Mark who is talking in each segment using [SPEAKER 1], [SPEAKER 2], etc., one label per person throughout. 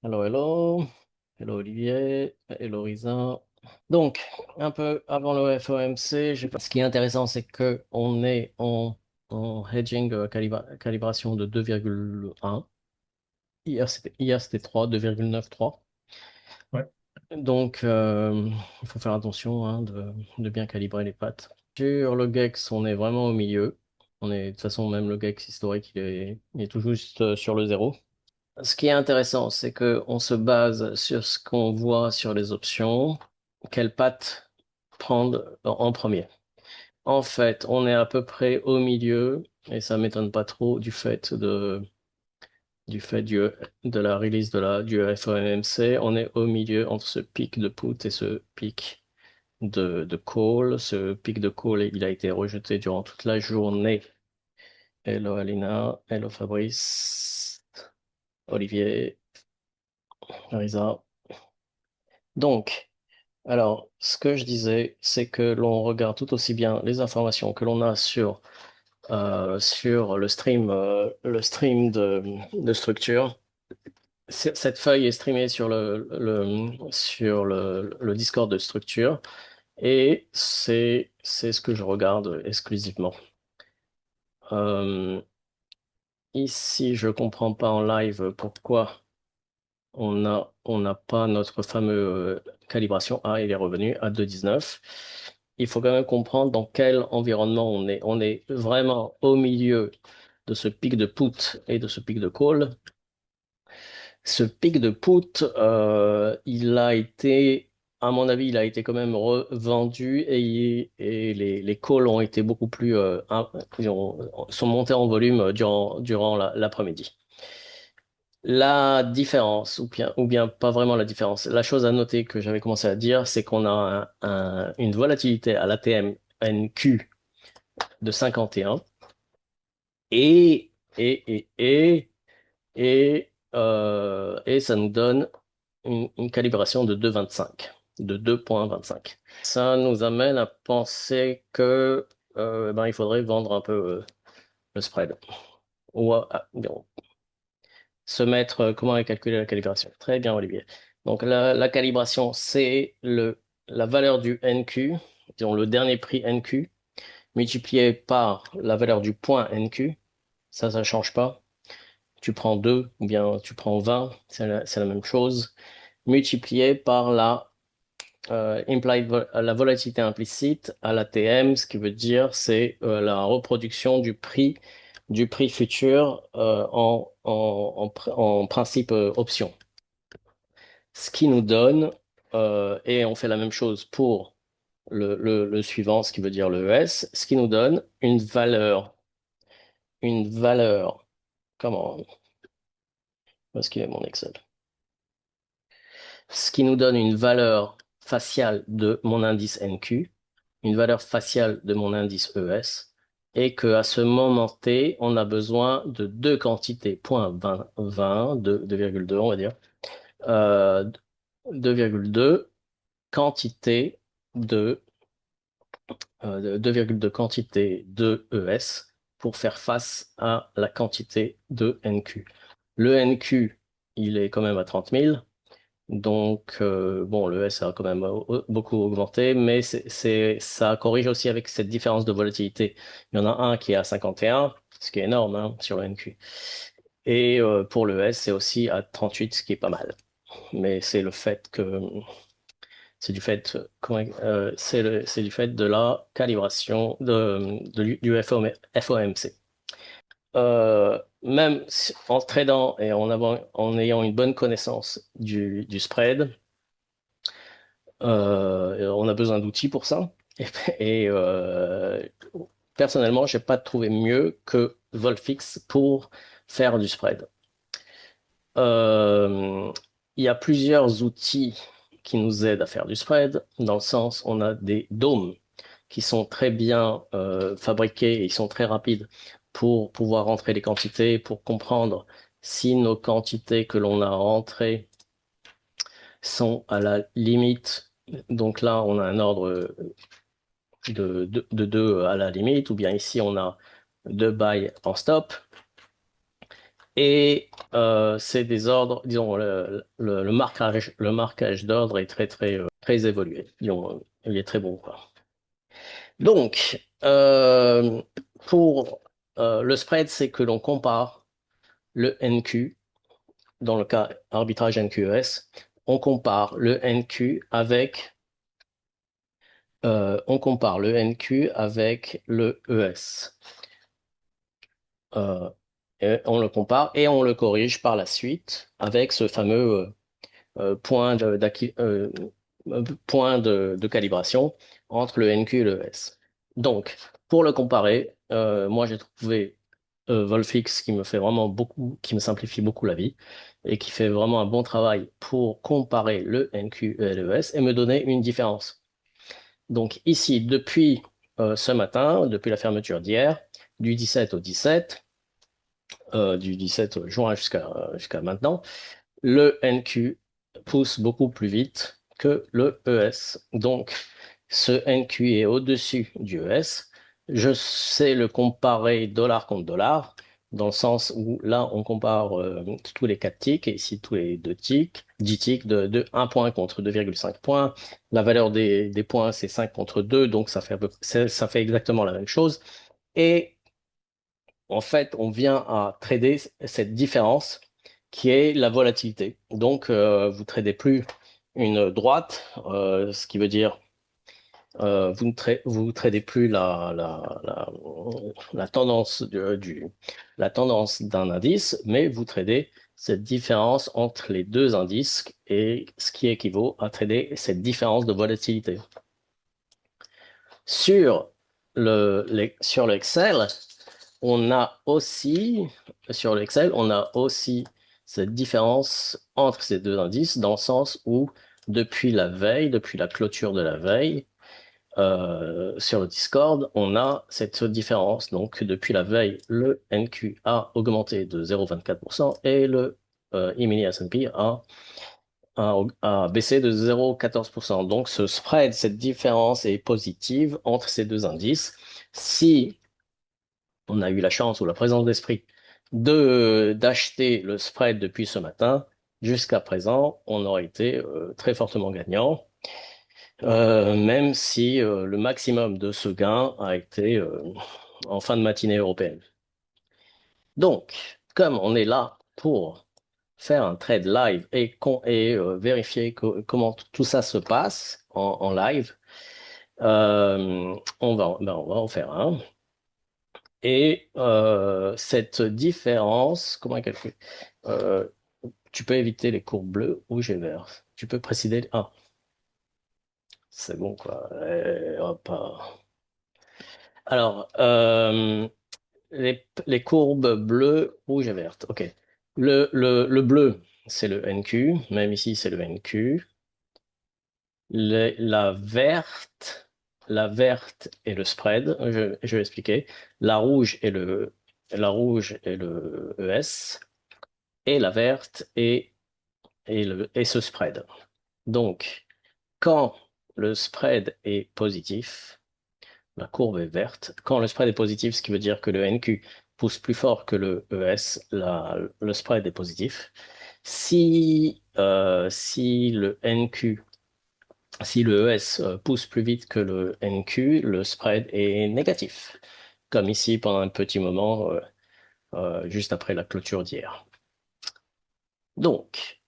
[SPEAKER 1] Hello, hello. Hello Olivier. Hello Risa. Donc, un peu avant le FOMC, ce qui est intéressant, c'est que on est en hedging calibration de 2,1. Hier, c'était 3, 2,93.
[SPEAKER 2] Ouais,
[SPEAKER 1] Donc, il faut faire attention hein, de bien calibrer les pattes. Sur le GEX, on est vraiment au milieu. De toute façon, même le GEX historique, il est tout juste sur le zéro. Ce qui est intéressant, c'est que on se base sur ce qu'on voit sur les options, quelle patte prendre en premier. En fait, on est à peu près au milieu, et ça m'étonne pas trop du fait de la release du FOMC. On est au milieu entre ce pic de put et ce pic de call. Ce pic de call, il a été rejeté durant toute la journée. Hello Alina, hello Fabrice, Olivier, Larisa. Donc, alors, ce que je disais, c'est que l'on regarde tout aussi bien les informations que l'on a sur le stream de structure. Cette feuille est streamée sur le Discord de structure et c'est ce que je regarde exclusivement. Euh, Ici, je comprends pas en live pourquoi on n'a pas notre fameux calibration. Ah, il est revenu à 2,19. Il faut quand même comprendre dans quel environnement on est. On est vraiment au milieu de ce pic de put et de ce pic de call. Ce pic de put, à mon avis, il a été quand même revendu et les calls ont été beaucoup plus, sont montés en volume durant l'après-midi. La différence, ou bien pas vraiment la différence, la chose à noter que j'avais commencé à dire, c'est qu'on a une volatilité à l'ATM NQ de 51 et, et, et, et ça nous donne une calibration de 2,25, de 2,25. Ça nous amène à penser que il faudrait vendre un peu le spread. Ou se mettre, comment est calculée la calibration? Très bien, Olivier. Donc, la calibration, c'est la valeur du NQ, disons le dernier prix NQ, multiplié par la valeur du point NQ. Ça change pas. Tu prends 2 ou bien tu prends 20, c'est la même chose, multiplié par la volatilité implicite à l'ATM, ce qui veut dire c'est la reproduction du prix futur en principe option. Ce qui nous donne, et on fait la même chose pour le suivant, ce qui veut dire le ES, ce qui nous donne une valeur, comment, où est-ce qu'il est mon Excel? Ce qui nous donne une valeur faciale de mon indice NQ, une valeur faciale de mon indice ES, et qu'à ce moment T, on a besoin de deux quantités, point 20, 2,2 on va dire, euh, 2,2 quantités de 2,2 quantité de ES pour faire face à la quantité de NQ. Le NQ, il est quand même à 30 000. Donc, bon, le S a quand même beaucoup augmenté, mais ça corrige aussi avec cette différence de volatilité. Il y en a un qui est à 51, ce qui est énorme hein, sur le NQ. Et pour le S, c'est aussi à 38, ce qui est pas mal. Mais c'est du fait de la calibration du FOMC. Même en tradant et en ayant une bonne connaissance du spread, on a besoin d'outils pour ça. Et, personnellement, j'ai pas trouvé mieux que Volfix pour faire du spread. Euh, il y a plusieurs outils qui nous aident à faire du spread, dans le sens, on a des dômes qui sont très bien fabriqués et ils sont très rapides pour pouvoir rentrer les quantités, pour comprendre si nos quantités que l'on a rentrées sont à la limite. Donc là, on a un ordre de 2 à la limite, ou bien ici, on a 2 buy en stop. Et c'est des ordres, disons, le marquage d'ordre est très évolué. Disons, il est très bon, quoi. Donc, pour le spread, c'est que l'on compare le NQ, dans le cas arbitrage NQES, on compare le NQ avec, on compare le NQ avec le ES. Et on le compare et on le corrige par la suite avec ce fameux point de calibration entre le NQ et le S. Donc, pour le comparer, moi j'ai trouvé Volfix qui me fait vraiment beaucoup, qui me simplifie beaucoup la vie et qui fait vraiment un bon travail pour comparer le NQ et le S et me donner une différence. Donc ici, depuis ce matin, depuis la fermeture d'hier, du 17 au 17, du 17 juin jusqu'à maintenant, le NQ pousse beaucoup plus vite que le ES. Donc, ce NQ est au-dessus du ES. Je sais le comparer dollar contre dollar, dans le sens où là, on compare tous les 4 ticks, et ici tous les 2 ticks, 10 ticks de 1 point contre 2,5 points. La valeur des points, c'est 5 contre 2, donc ça fait exactement la même chose. Et en fait, on vient à trader cette différence qui est la volatilité. Donc, vous tradez plus une droite, ce qui veut dire vous tradez plus la tendance la tendance d'un indice, mais vous tradez cette différence entre les deux indices et ce qui équivaut à trader cette différence de volatilité. Sur sur l'Excel, on a aussi, sur l'Excel, on a aussi cette différence entre ces deux indices dans le sens où depuis la veille, depuis la clôture de la veille, sur le Discord, on a cette différence. Donc depuis la veille, le NQ a augmenté de 0,24% et le E-mini S&P a baissé de 0,14%. Donc ce spread, cette différence est positive entre ces deux indices. Si on a eu la chance ou la présence d'esprit d'acheter le spread depuis ce matin, jusqu'à présent, on aurait été très fortement gagnant, même si le maximum de ce gain a été en fin de matinée européenne. Donc, comme on est là pour faire un trade live et vérifier comment tout ça se passe en live, on va en faire un. Et cette différence, comment calculer? Euh, Tu peux éviter les courbes bleues, rouges et vertes. Tu peux préciser. Ah, c'est bon quoi. Hop, ah. Alors, les courbes bleues, rouges et vertes. OK. Le bleu, c'est le NQ. Même ici, c'est le NQ. La verte, la verte est le spread. Je vais expliquer. La rouge est le ES. Et la verte est ce spread. Donc, quand le spread est positif, la courbe est verte. Quand le spread est positif, ce qui veut dire que le NQ pousse plus fort que le ES, le spread est positif. Si le NQ, si le ES pousse plus vite que le NQ, le spread est négatif, comme ici pendant un petit moment, juste après la clôture d'hier. Donc,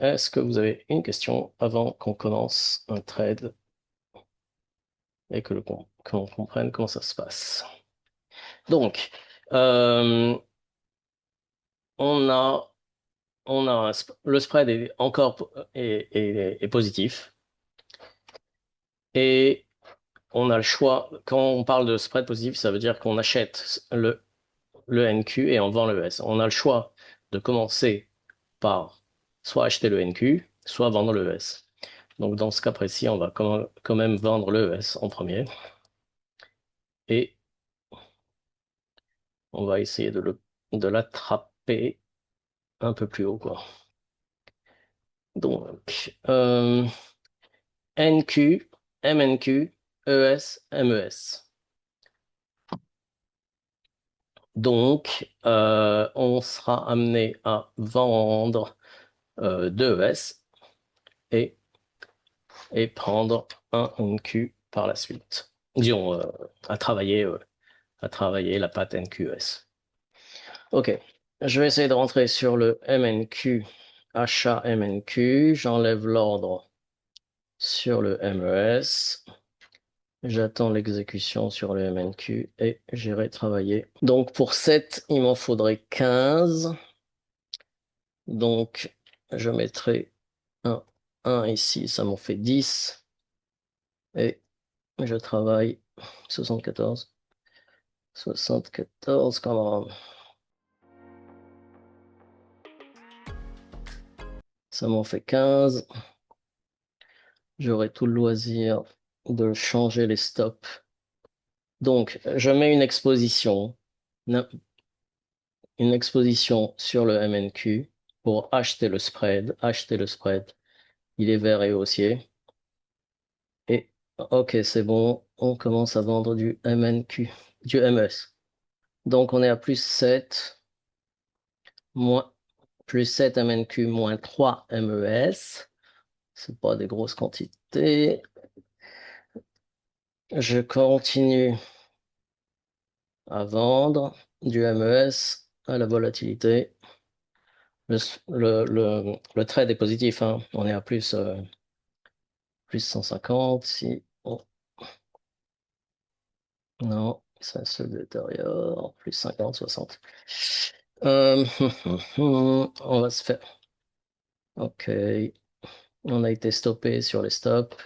[SPEAKER 1] est-ce que vous avez une question avant qu'on commence un trade et que l'on comprenne comment ça se passe? Donc, euh, on a, le spread est encore est positif et on a le choix. Quand on parle de spread positif, ça veut dire qu'on achète le NQ et on vend le S. On a le choix de commencer par soit acheter le NQ, soit vendre le S. Donc dans ce cas précis, on va quand même vendre le ES en premier et on va essayer de l'attraper un peu plus haut, quoi. Donc, NQ, MNQ, ES, MES. Donc, on sera amené à vendre 2 ES et, et prendre un NQ par la suite. Disons, à travailler la patte NQS. Ok, je vais essayer de rentrer sur le MNQ, achat MNQ. J'enlève l'ordre sur le MES. J'attends l'exécution sur le MNQ et j'irai travailler. Donc pour 7, il m'en faudrait 15. Donc je mettrai un ici, ça m'en fait 10. Et je travaille 74. 74, comment? Ça m'en fait 15. J'aurai tout le loisir de changer les stops. Donc, je mets une exposition sur le MNQ pour acheter le spread. Acheter le spread. Il est vert et haussier. Et, ok, c'est bon. On commence à vendre du MNQ, du MES. Donc, on est à plus 7, moins, plus 7 MNQ, moins 3 MES. C'est pas des grosses quantités. Je continue à vendre du MES à la volatilité. Le trade est positif, hein. On est à plus 150. Si non, ça se détériore. Plus 50, 60. Euh, on va se faire. Ok. On a été stoppé sur les stops.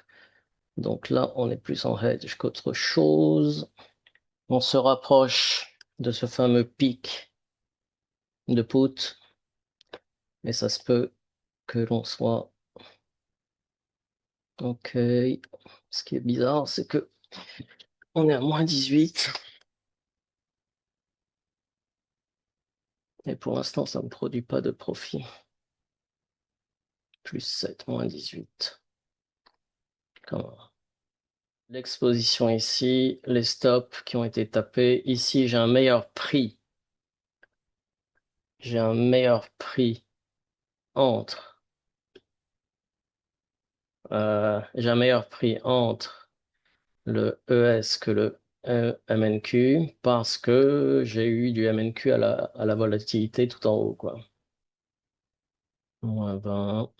[SPEAKER 1] Donc là, on est plus en hedge qu'autre chose. On se rapproche de ce fameux pic de put. Et ça se peut que l'on soit. Ok. Ce qui est bizarre, c'est que on est à moins 18. Et pour l'instant, ça ne me produit pas de profit. Plus 7, moins 18. Comment? L'exposition ici, les stops qui ont été tapés. Ici, j'ai un meilleur prix. J'ai un meilleur prix entre. J'ai un meilleur prix entre le ES que le MNQ parce que j'ai eu du MNQ à la volatilité tout en haut, quoi. Moins 20.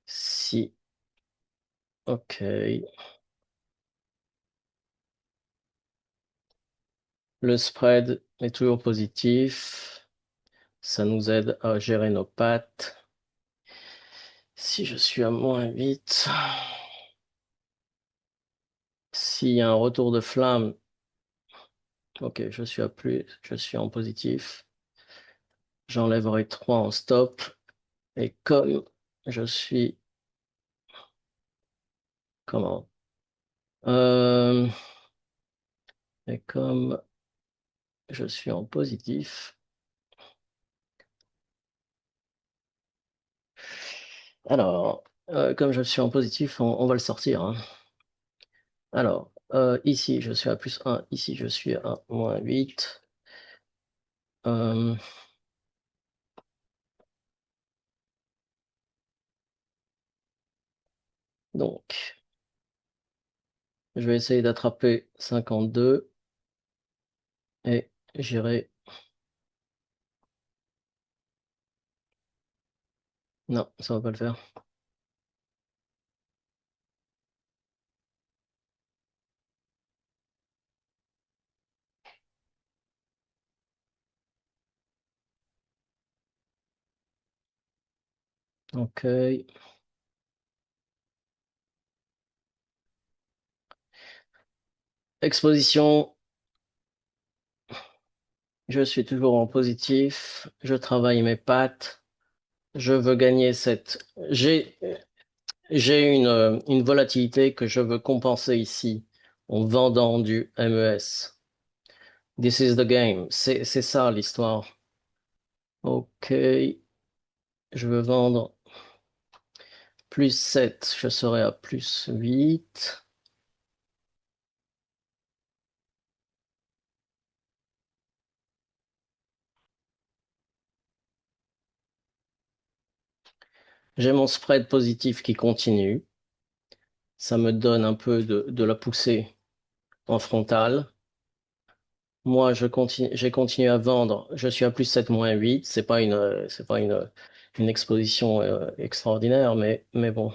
[SPEAKER 1] Si. Ok. Le spread est toujours positif. Ça nous aide à gérer nos pattes. Si je suis à moins 8, s'il y a un retour de flamme, ok, je suis en positif. J'enlèverai 3 en stop. Et comme je suis, comment? Euh, et comme je suis en positif, alors, comme je suis en positif, on va le sortir, hein. Alors, ici, je suis à plus 1, ici, je suis à moins 8. Euh, donc, je vais essayer d'attraper 52 et j'irai. Non, ça va pas le faire. Ok. Exposition. Je suis toujours en positif. Je travaille mes pattes. Je veux gagner cette. J'ai une volatilité que je veux compenser ici en vendant du MES. This is the game. C'est ça l'histoire. Ok. Je veux vendre plus 7, je serai à plus 8. J'ai mon spread positif qui continue. Ça me donne un peu de la poussée en frontal. Moi, j'ai continué à vendre. Je suis à plus 7 moins 8. C'est pas une exposition extraordinaire, mais bon,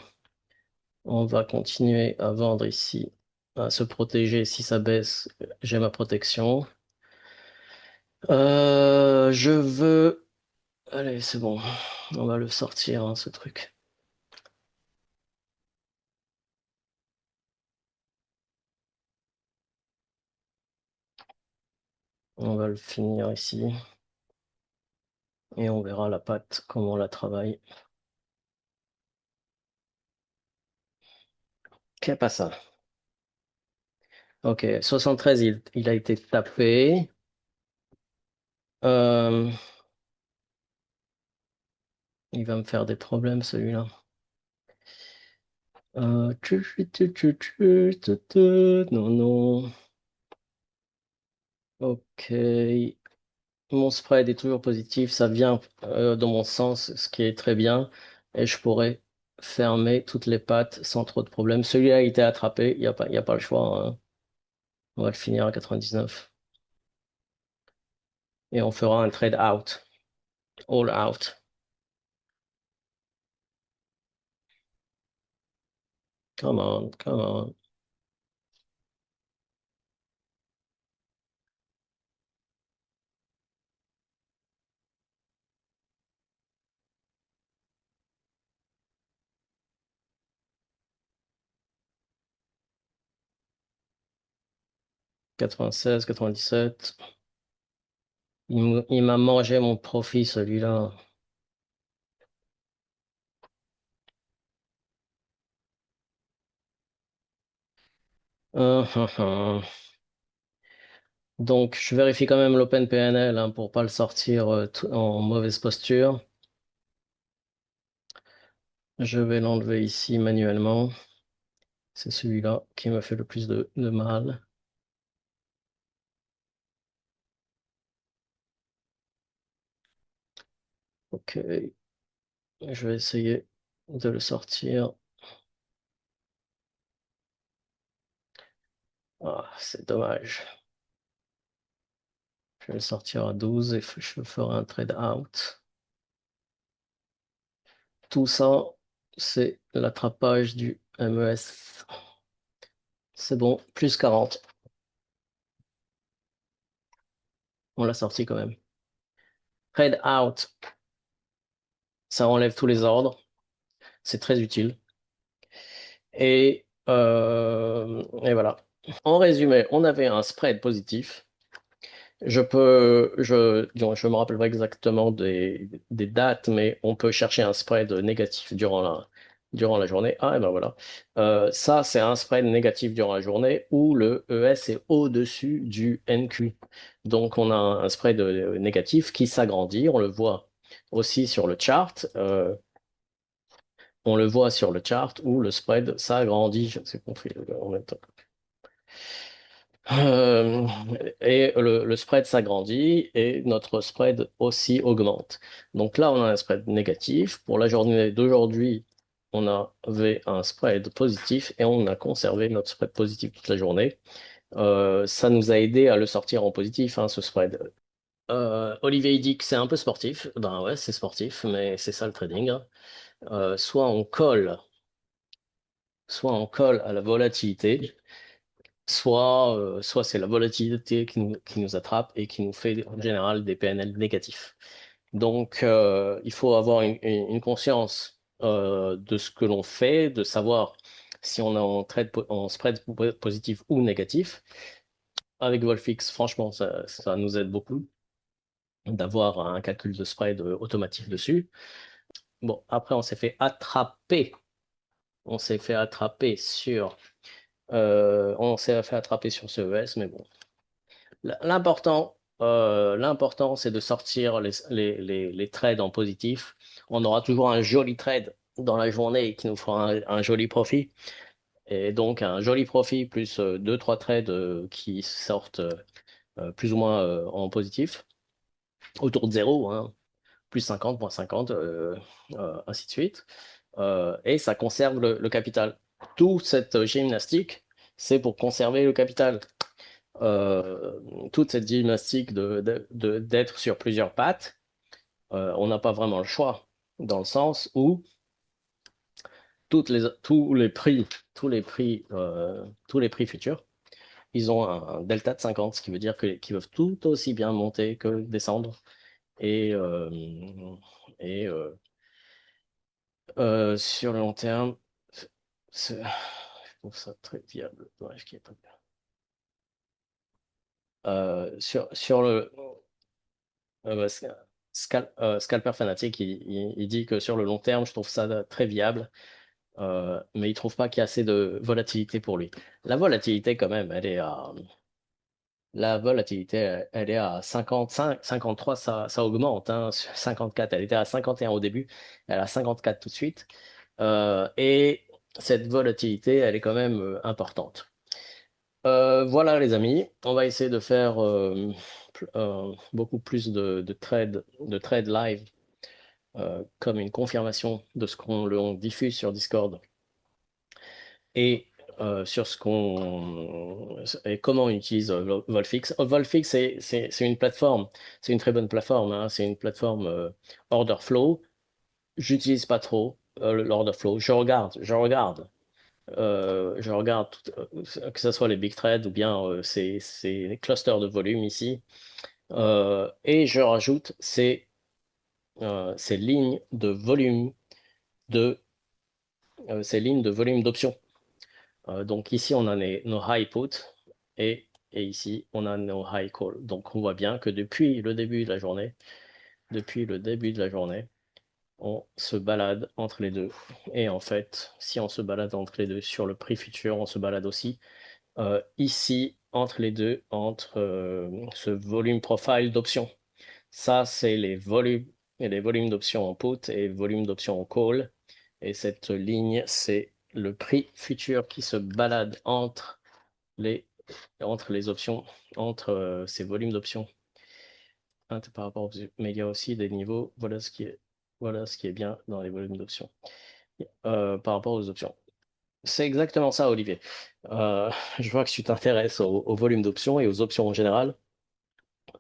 [SPEAKER 1] on va continuer à vendre ici, à se protéger. Si ça baisse, j'ai ma protection. Je veux. Allez, c'est bon. On va le sortir, hein, ce truc. On va le finir ici. Et on verra la patte, comment on la travaille. Qu'est pas ça? Ok, 73, il a été tapé. Euh, il va me faire des problèmes, celui-là. Non, non. Ok. Mon spread est toujours positif. Ça vient dans mon sens, ce qui est très bien. Et je pourrais fermer toutes les pattes sans trop de problèmes. Celui-là a été attrapé. Il y a pas le choix, hein. On va le finir à 99. Et on fera un trade out. All out. Come on, come on. 96, 97. Il m'a mangé mon profit, celui-là. Hum, hum. Donc, je vérifie quand même l'Open PNL hein, pour pas le sortir en mauvaise posture. Je vais l'enlever ici manuellement. C'est celui-là qui me fait le plus de mal. Ok, je vais essayer de le sortir. Ah, c'est dommage. Je vais le sortir à 12 et je ferai un trade out. Tout ça, c'est l'attrapage du MES. C'est bon, plus 40. On l'a sorti quand même. Trade out, ça enlève tous les ordres. C'est très utile. Et voilà. En résumé, on avait un spread positif. Disons, je me rappelle pas exactement des dates, mais on peut chercher un spread négatif durant la journée. Ah, et ben voilà. Ça, c'est un spread négatif durant la journée où le ES est au-dessus du NQ. Donc, on a un spread négatif qui s'agrandit. On le voit aussi sur le chart. On le voit sur le chart où le spread s'agrandit. Je sais compris en même temps. Euh, et le spread s'agrandit et notre spread aussi augmente. Donc là, on a un spread négatif. Pour la journée d'aujourd'hui, on avait un spread positif et on a conservé notre spread positif toute la journée. Ça nous a aidé à le sortir en positif, hein, ce spread. Olivier il dit que c'est un peu sportif. Ben ouais, c'est sportif, mais c'est ça le trading, hein. Soit on colle à la volatilité. Soit c'est la volatilité qui nous attrape et qui nous fait en général des PNL négatifs. Donc, il faut avoir une conscience de ce que l'on fait, de savoir si on est en spread positif ou négatif. Avec Wolfix, franchement, ça nous aide beaucoup d'avoir un calcul de spread automatique dessus. Bon, après, on s'est fait attraper. On s'est fait attraper sur ce ES, mais bon. L'important, c'est de sortir les trades en positif. On aura toujours un joli trade dans la journée et qui nous fera un joli profit. Et donc un joli profit plus deux, trois trades qui sortent plus ou moins en positif, autour de zéro, hein, plus 50, moins 50, ainsi de suite. Et ça conserve le capital. Toute cette gymnastique, c'est pour conserver le capital. Euh, Toute cette gymnastique d'être sur plusieurs pattes, on n'a pas vraiment le choix, dans le sens où tous les prix futurs, ils ont un delta de 50, ce qui veut dire qu'ils peuvent tout aussi bien monter que descendre. Et, euh, et sur le long terme, je trouve ça très viable. Bref, qui est pas bien. Sur le Scalper Fanatic, il dit que sur le long terme, je trouve ça très viable, mais il trouve pas qu'il y a assez de volatilité pour lui. La volatilité, quand même, la volatilité, elle est à 55, 53, ça augmente, hein, sur 54. Elle était à 51 au début, elle est à 54 tout de suite. Et cette volatilité, elle est quand même importante. Voilà les amis, on va essayer de faire beaucoup plus de trades live comme une confirmation de ce on diffuse sur Discord et sur ce qu'on et comment on utilise Volfix. Volfix, c'est une plateforme, c'est une très bonne plateforme, hein, c'est une plateforme order flow. J'utilise pas trop l'order flow. Je regarde que ce soit les big trades ou bien ces clusters de volume ici. Et je rajoute ces lignes de volume de ces lignes de volume d'options. Donc ici, on a nos high put et ici, on a nos high call. Donc on voit bien que depuis le début de la journée, on se balade entre les deux. Et en fait, si on se balade entre les deux sur le prix futur, on se balade aussi ici entre les deux, entre ce volume profile d'options. Ça, c'est les volumes d'options en put et volumes d'options en call. Et cette ligne, c'est le prix futur qui se balade les, entre les options, entre ces volumes d'options. Par rapport mais il y a aussi des niveaux. Voilà ce qui est bien dans les volumes d'options. Par rapport aux options. C'est exactement ça, Olivier. Je vois que tu t'intéresses au volume d'options et aux options en général.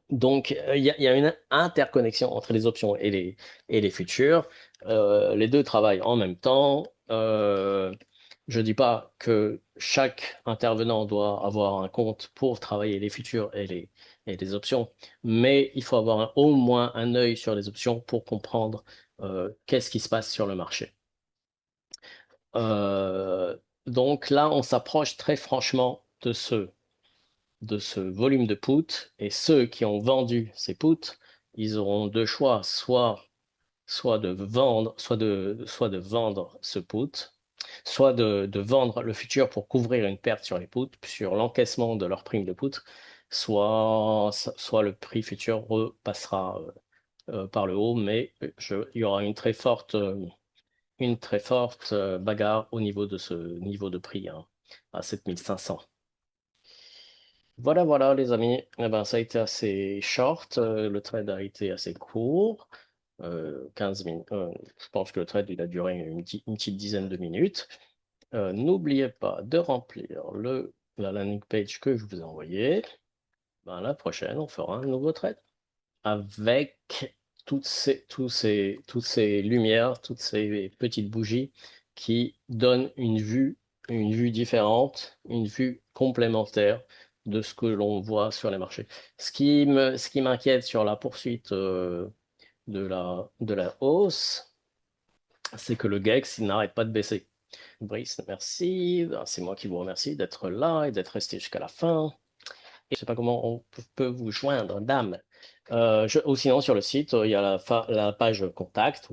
[SPEAKER 1] Donc, il y a une interconnexion entre les options et les futurs. Les deux travaillent en même temps. Je ne dis pas que chaque intervenant doit avoir un compte pour travailler les futurs et les options, mais il faut avoir au moins un œil sur les options pour comprendre qu'est-ce qui se passe sur le marché. Euh, donc là, on s'approche très franchement de ce volume de put, et ceux qui ont vendu ces puts, ils auront deux choix, soit de vendre, soit de vendre ce put, soit de vendre le futur pour couvrir une perte sur les puts, sur l'encaissement de leur prime de put, soit le prix futur repassera par le haut, mais il y aura une très forte bagarre au niveau de ce niveau de prix, hein, à 7500. Voilà, voilà, les amis. Eh ben, ça a été assez short. Le trade a été assez court. 15 minutes. Je pense que le trade, il a duré une petite dizaine de minutes. N'oubliez pas de remplir la landing page que je vous ai envoyée. Ben, la prochaine, on fera un nouveau trade avec toutes ces lumières, toutes ces petites bougies qui donnent une vue différente, une vue complémentaire de ce que l'on voit sur les marchés. Ce qui m'inquiète sur la poursuite de la hausse, c'est que le GEX, il n'arrête pas de baisser. Brice, merci. Ben, c'est moi qui vous remercie d'être là et d'être resté jusqu'à la fin. Je ne sais pas comment on peut vous joindre, dame. Ou sinon, sur le site, il y a la page contact.